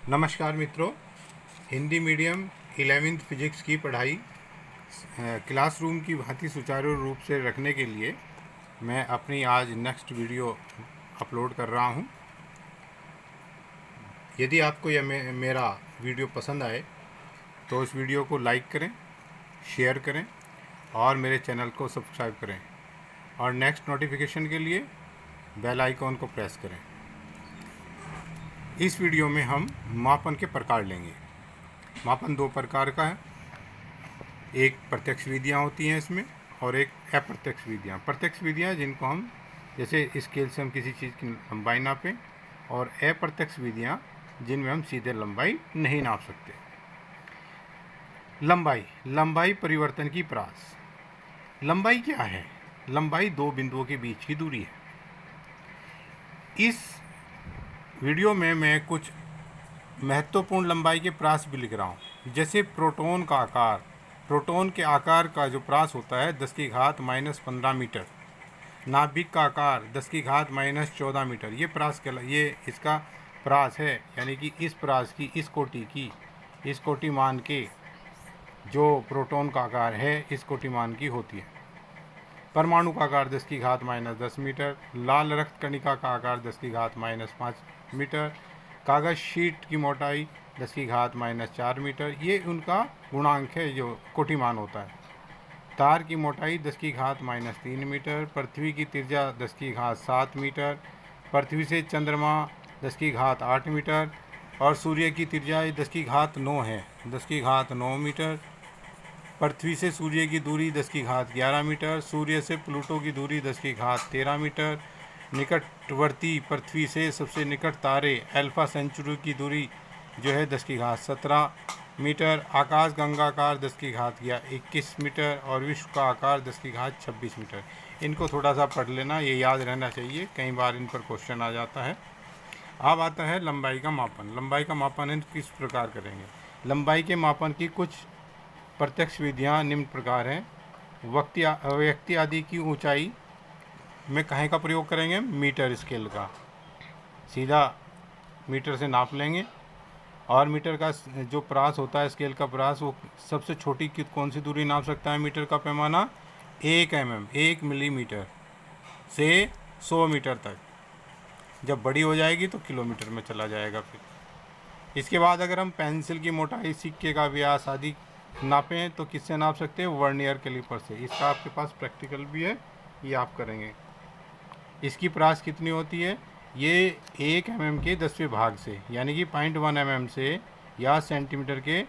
नमस्कार मित्रों, हिंदी मीडियम 11वीं फिजिक्स की पढ़ाई क्लासरूम की भांति सुचारू रूप से रखने के लिए मैं अपनी आज नेक्स्ट वीडियो अपलोड कर रहा हूं। यदि आपको यह मेरा वीडियो पसंद आए तो इस वीडियो को लाइक करें, शेयर करें और मेरे चैनल को सब्सक्राइब करें और नेक्स्ट नोटिफिकेशन के लिए बेल आइकॉन को प्रेस करें। इस वीडियो में हम मापन के प्रकार लेंगे। मापन दो प्रकार का है, एक प्रत्यक्ष विधियाँ होती हैं इसमें और एक अप्रत्यक्ष विधियाँ। प्रत्यक्ष विधियाँ जिनको हम जैसे स्केल से हम किसी चीज़ की लंबाई नापें, और अप्रत्यक्ष विधियाँ जिनमें हम सीधे लंबाई नहीं नाप सकते। लंबाई परिवर्तन की प्रास। लंबाई क्या है? लंबाई दो बिंदुओं के बीच की दूरी है। इस वीडियो में मैं कुछ महत्वपूर्ण लंबाई के प्रास भी लिख रहा हूँ। जैसे प्रोटॉन का आकार, प्रोटॉन के आकार का जो प्रास होता है 10⁻⁻15 मीटर। नाभिक का आकार 10⁻⁻14 मीटर। ये प्रास ये इसका प्रास है, यानी कि इस प्रास की इस कोटि मान के जो प्रोटॉन का आकार है इस कोटि मान की होती है। परमाणु का आकार 10⁻⁻10 मीटर। लाल रक्त कणिका का आकार 10⁻⁻5 मीटर। कागज़ शीट की मोटाई 10⁻⁻4 मीटर। ये उनका गुणांक है जो कोटिमान होता है। तार की मोटाई 10⁻⁻3 मीटर। पृथ्वी की त्रिज्या 10⁻7 मीटर। पृथ्वी से चंद्रमा 10⁻8 मीटर और सूर्य की त्रिज्या 10⁻9 है, 10⁻9 मीटर। पृथ्वी से सूर्य की दूरी 10⁻11 मीटर। सूर्य से प्लूटो की दूरी 10⁻13 मीटर। निकटवर्ती पृथ्वी से सबसे निकट तारे अल्फा सेंचुरी की दूरी जो है 10⁻17 मीटर। आकाश गंगाकार 10⁻21 मीटर और विश्व का आकार 10⁻26 मीटर। इनको थोड़ा सा पढ़ लेना, ये याद रहना चाहिए, कई बार इन पर क्वेश्चन आ जाता है। अब आता है लंबाई का मापन। लंबाई का मापन इन किस प्रकार करेंगे? लंबाई के मापन की कुछ प्रत्यक्ष विधियाँ निम्न प्रकार हैं। व्यक्ति आदि की ऊंचाई में कहीं का प्रयोग करेंगे? मीटर स्केल का। सीधा मीटर से नाप लेंगे और मीटर का जो प्रास होता है, स्केल का प्रास, वो सबसे छोटी कौन सी दूरी नाप सकता है? मीटर का पैमाना 1 mm, 1 मिलीमीटर से 100 मीटर तक। जब बड़ी हो जाएगी तो किलोमीटर में चला जाएगा। फिर इसके बाद अगर हम पेंसिल की मोटाई, सिक्के का व्यास आदि नापें तो किससे नाप सकते हैं? वर्नियर कैलिपर से। इसका आपके पास प्रैक्टिकल भी है, ये आप करेंगे। इसकी प्रास कितनी होती है? ये 1 mm के 10वें भाग से, यानी कि 0.1 mm से या सेंटीमीटर के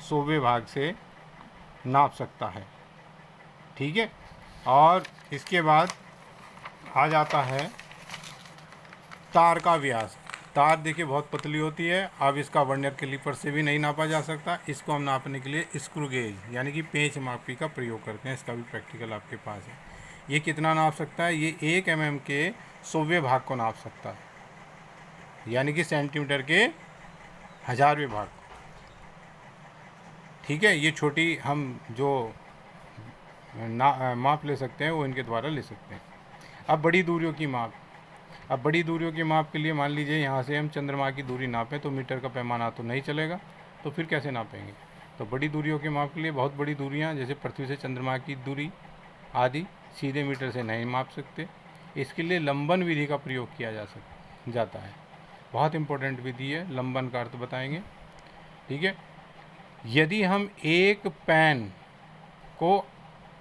100वें भाग से नाप सकता है। ठीक है। और इसके बाद आ जाता है तार का व्यास। तार देखिए बहुत पतली होती है। अब इसका वर्नियर कैलिपर से भी नहीं नापा जा सकता। इसको हम नापने के लिए स्क्रू गेज यानी कि पेंच मापी का प्रयोग करते हैं। इसका भी प्रैक्टिकल आपके पास है। ये कितना नाप सकता है? ये 1 mm के 100वें भाग को नाप सकता है, यानी कि सेंटीमीटर के 1000वें भाग। ठीक है। ये छोटी हम जो माप ले सकते हैं वो इनके द्वारा ले सकते हैं। अब बड़ी दूरियों की माप। अब बड़ी दूरियों की माप के लिए मान लीजिए यहाँ से हम चंद्रमा की दूरी नापें तो मीटर का पैमाना तो नहीं चलेगा, तो फिर कैसे नापेंगे? तो बड़ी दूरियों के माप के लिए बहुत बड़ी दूरियाँ जैसे पृथ्वी से चंद्रमा की दूरी आदि सीधे मीटर से नहीं माप सकते। इसके लिए लंबन विधि का प्रयोग किया जाता है। बहुत इंपॉर्टेंट विधि है, लंबन का अर्थ बताएंगे। ठीक है। यदि हम एक पेन को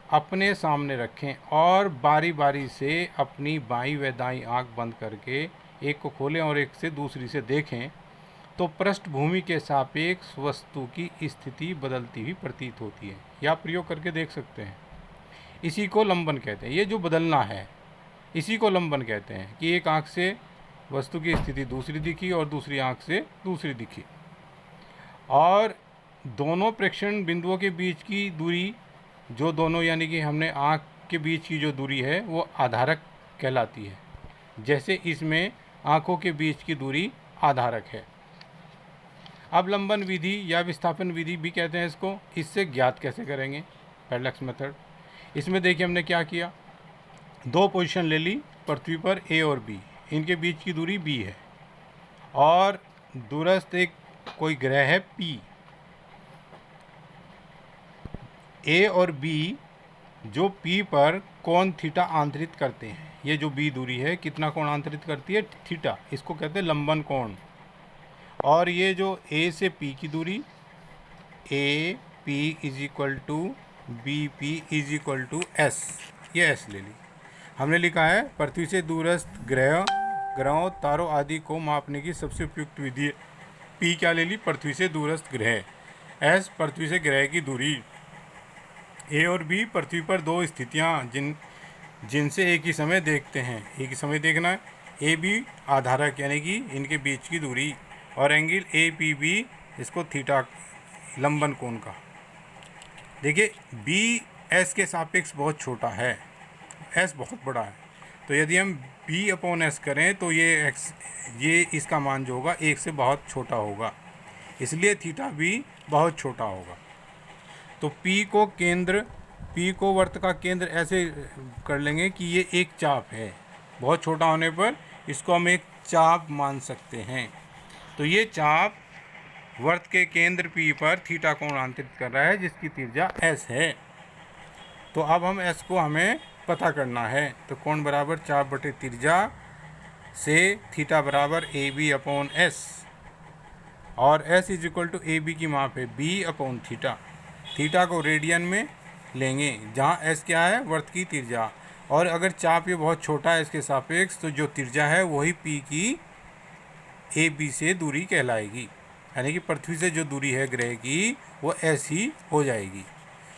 अपने सामने रखें और बारी बारी से अपनी बाईं व दाईं आंख बंद करके एक को खोलें और एक से दूसरी से देखें तो पृष्ठभूमि के सापेक्ष वस्तु की स्थिति बदलती हुई प्रतीत होती है। या प्रयोग करके देख सकते हैं। इसी को लंबन कहते हैं। ये जो बदलना है इसी को लंबन कहते हैं कि एक आंख से वस्तु की स्थिति दूसरी दिखी और दूसरी आंख से दूसरी दिखी, और दोनों प्रेक्षण बिंदुओं के बीच की दूरी जो दोनों यानी कि हमने आँख के बीच की जो दूरी है वो आधारक कहलाती है। जैसे इसमें आँखों के बीच की दूरी आधारक है। अब लंबन विधि या विस्थापन विधि भी कहते हैं इसको। इससे ज्ञात कैसे करेंगे? Parallax method. इसमें देखिए हमने क्या किया, दो पोजीशन ले ली पृथ्वी पर, ए और बी। इनके बीच की दूरी बी है और दूरस्थ एक कोई ग्रह है पी, ए और बी जो पी पर कोण थीटा आंतरित करते हैं, ये जो बी दूरी है कितना कोण आंतरित करती है, थीटा, इसको कहते हैं लंबन कोण। और ये जो ए से पी की दूरी, A P is equal to B P is equal to S, ये एस ले ली। हमने लिखा है पृथ्वी से दूरस्थ ग्रहों तारों आदि को मापने की सबसे उपयुक्त विधि है। पी क्या ले ली, पृथ्वी से दूरस्थ ग्रह, एस पृथ्वी से ग्रह की दूरी, ए और बी पृथ्वी पर दो स्थितियाँ जिनसे एक ही समय देखते हैं, एक ही समय देखना है, ए बी आधारक यानी कि इनके बीच की दूरी, और एंगल ए पी बी इसको थीटा लंबन कोण का। देखिए बी एस के सापेक्ष बहुत छोटा है, एस बहुत बड़ा है, तो यदि हम बी अपॉन एस करें तो ये इसका मान जो होगा एक से बहुत छोटा होगा, इसलिए थीटा भी बहुत छोटा होगा। तो पी को वर्त का केंद्र ऐसे कर लेंगे कि ये एक चाप है, बहुत छोटा होने पर इसको हम एक चाप मान सकते हैं। तो ये चाप वर्त के केंद्र पी पर थीटा कोण आंतरित कर रहा है जिसकी त्रिज्या एस है। तो अब हम एस को हमें पता करना है, तो कोण बराबर चाप बटे त्रिज्या से थीटा बराबर ए बी अपॉन एस, और S is equal to A B की माप है बी अपॉन थीटा, थीटा को रेडियन में लेंगे जहाँ एस क्या है, वर्त की त्रिज्या, और अगर चाप ये बहुत छोटा है इसके सापेक्ष तो जो त्रिज्या है वही पी की ए बी से दूरी कहलाएगी, यानी कि पृथ्वी से जो दूरी है ग्रह की वो एस ही हो जाएगी।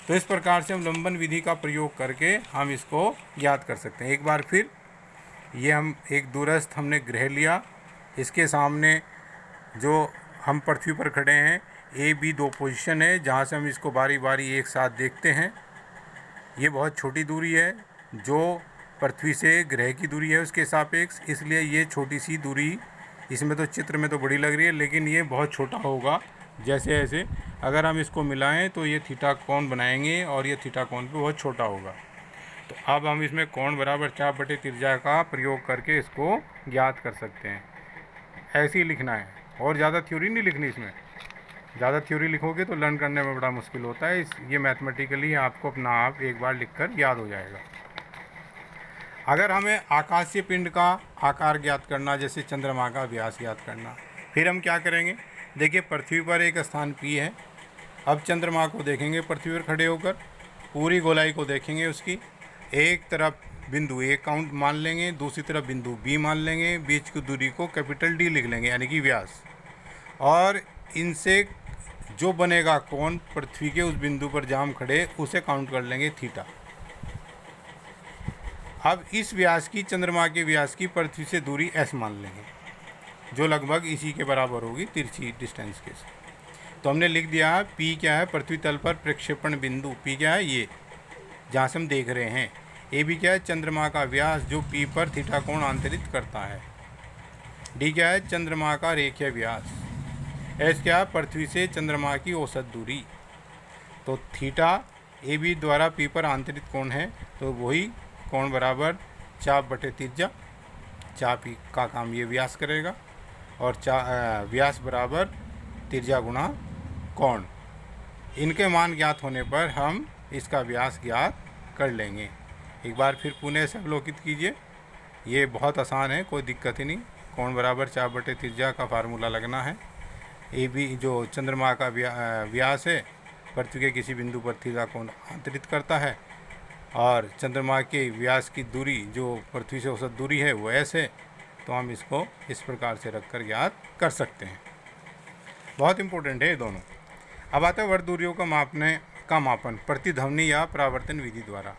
तो इस प्रकार से हम लंबन विधि का प्रयोग करके हम इसको ज्ञात कर सकते हैं। एक बार फिर ये हम एक दूरस्थ हमने ग्रह लिया, इसके सामने जो हम पृथ्वी पर खड़े हैं, ए बी दो पोजीशन है जहाँ से हम इसको बारी बारी एक साथ देखते हैं। ये बहुत छोटी दूरी है जो पृथ्वी से ग्रह की दूरी है उसके सापेक्ष, इसलिए ये छोटी सी दूरी इसमें तो चित्र में तो बड़ी लग रही है लेकिन ये बहुत छोटा होगा। जैसे ऐसे अगर हम इसको मिलाएं तो ये थीटा कोण बनाएंगे और ये थीटा कोण पे बहुत छोटा होगा। तो अब हम इसमें कोण बराबर चाप बटे त्रिज्या का प्रयोग करके इसको ज्ञात कर सकते हैं। ऐसे ही लिखना है और ज़्यादा थ्योरी नहीं लिखनी इसमें, ज़्यादा थ्योरी लिखोगे तो लर्न करने में बड़ा मुश्किल होता है। ये मैथमेटिकली आपको अपना आप एक बार लिखकर याद हो जाएगा। अगर हमें आकाशीय पिंड का आकार ज्ञात करना, जैसे चंद्रमा का व्यास ज्ञात करना, फिर हम क्या करेंगे, देखिए पृथ्वी पर एक स्थान पी है, अब चंद्रमा को देखेंगे पृथ्वी पर खड़े होकर, पूरी गोलाई को देखेंगे, उसकी एक तरफ बिंदु ए काउंट मान लेंगे, दूसरी तरफ बिंदु बी मान लेंगे, बीच की दूरी को कैपिटल डी लिख लेंगे यानी कि व्यास, और इनसे जो बनेगा कोण पृथ्वी के उस बिंदु पर जहाँ हम खड़े उसे काउंट कर लेंगे थीटा। अब इस व्यास की चंद्रमा के व्यास की पृथ्वी से दूरी एस मान लेंगे जो लगभग इसी के बराबर होगी तिरछी डिस्टेंस के से। तो हमने लिख दिया पी क्या है, पृथ्वी तल पर प्रक्षेपण बिंदु पी क्या है, ये जहाँ से हम देख रहे हैं। ए बी क्या है, चंद्रमा का व्यास जो पी पर थीटा कोण आंतरित करता है। डी क्या है, चंद्रमा का रेखीय व्यास। एस क्या है, पृथ्वी से चंद्रमा की औसत दूरी। तो थीटा ए बी द्वारा पी पर आंतरित कोण है, तो वही कोण बराबर चाप बटे त्रिज्या, चाप का काम ये व्यास करेगा, और व्यास बराबर त्रिज्या गुणा कोण। इनके मान ज्ञात होने पर हम इसका व्यास ज्ञात कर लेंगे। एक बार फिर पुनः से अवलोकित कीजिए, ये बहुत आसान है, कोई दिक्कत ही नहीं। कोण बराबर चाप बटे त्रिज्या का फार्मूला लगना है। ए बी जो चंद्रमा का व्यास है, पृथ्वी के किसी बिंदु पर थीटा कोण आंतरित करता है, और चंद्रमा के व्यास की दूरी जो पृथ्वी से औसत दूरी है वो एस है। तो हम इसको इस प्रकार से रखकर ज्ञात कर सकते हैं। बहुत इम्पोर्टेंट है ये दोनों। अब आता है वर्ग दूरियों का मापन प्रतिध्वनि या परावर्तन विधि द्वारा।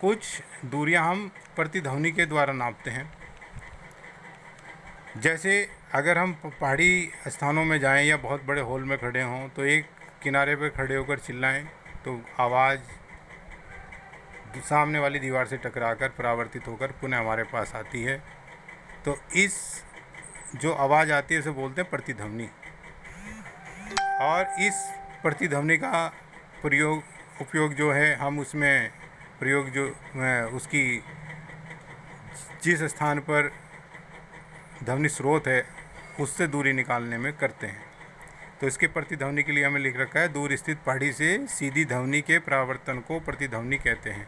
कुछ दूरियां हम प्रतिध्वनि के द्वारा नापते हैं। जैसे अगर हम पहाड़ी स्थानों में जाएं या बहुत बड़े हॉल में खड़े हों तो एक किनारे पर खड़े होकर चिल्लाएं तो आवाज़ सामने वाली दीवार से टकराकर परावर्तित होकर पुनः हमारे पास आती है। तो इस जो आवाज़ आती है उसे बोलते हैं प्रतिध्वनि। और इस प्रतिध्वनि का उपयोग जो है हम उसमें प्रयोग जो उसकी जिस स्थान पर ध्वनि स्रोत है उससे दूरी निकालने में करते हैं। तो इसके प्रतिध्वनि के लिए हमें लिख रखा है, दूर स्थित पहाड़ी से सीधी ध्वनि के परावर्तन को प्रतिध्वनि कहते हैं।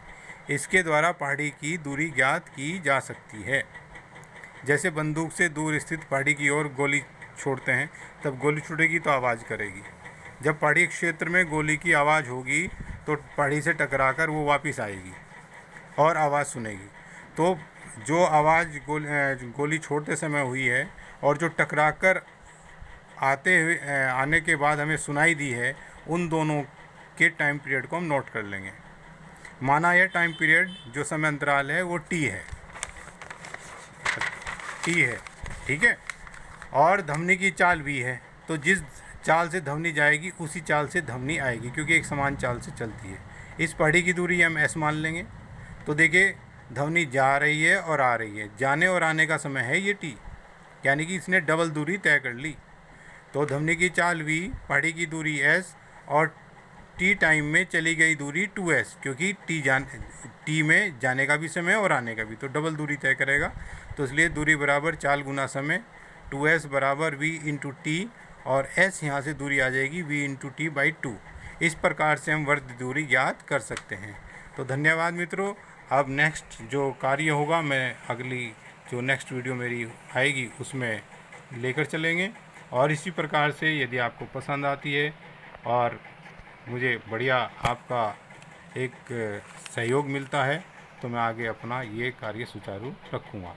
इसके द्वारा पहाड़ी की दूरी ज्ञात की जा सकती है। जैसे बंदूक से दूर स्थित पहाड़ी की ओर गोली छोड़ते हैं, तब गोली छूटेगी तो आवाज़ करेगी। जब पहाड़ी क्षेत्र में गोली की आवाज़ होगी तो पहाड़ी से टकराकर वो वापस आएगी और आवाज़ सुनेगी। तो जो आवाज़ गोली छोड़ते समय हुई है और जो टकराकर आने के बाद हमें सुनाई दी है, उन दोनों के टाइम पीरियड को हम नोट कर लेंगे। माना यह टाइम पीरियड जो समय अंतराल है वो टी है, ठीक है। और ध्वनि की चाल भी है, तो जिस चाल से ध्वनि जाएगी उसी चाल से ध्वनि आएगी, क्योंकि एक समान चाल से चलती है। इस पहाड़ी की दूरी हम एस मान लेंगे। तो देखिए ध्वनि जा रही है और आ रही है, जाने और आने का समय है ये टी, यानी कि इसने डबल दूरी तय कर ली। तो ध्वनि की चाल v, पहाड़ी की दूरी s और t टाइम में चली गई दूरी 2s, क्योंकि t में जाने का भी समय और आने का भी, तो डबल दूरी तय करेगा। तो इसलिए दूरी बराबर चाल गुना समय, 2s बराबर v इंटू टी, और s यहाँ से दूरी आ जाएगी v इंटू टी बाई 2। इस प्रकार से हम वर्ग दूरी ज्ञात कर सकते हैं। तो धन्यवाद मित्रों। अब नेक्स्ट जो कार्य होगा मैं अगली जो नेक्स्ट वीडियो मेरी आएगी उसमें लेकर चलेंगे। और इसी प्रकार से यदि आपको पसंद आती है और मुझे बढ़िया आपका एक सहयोग मिलता है तो मैं आगे अपना ये कार्य सुचारू रखूँगा।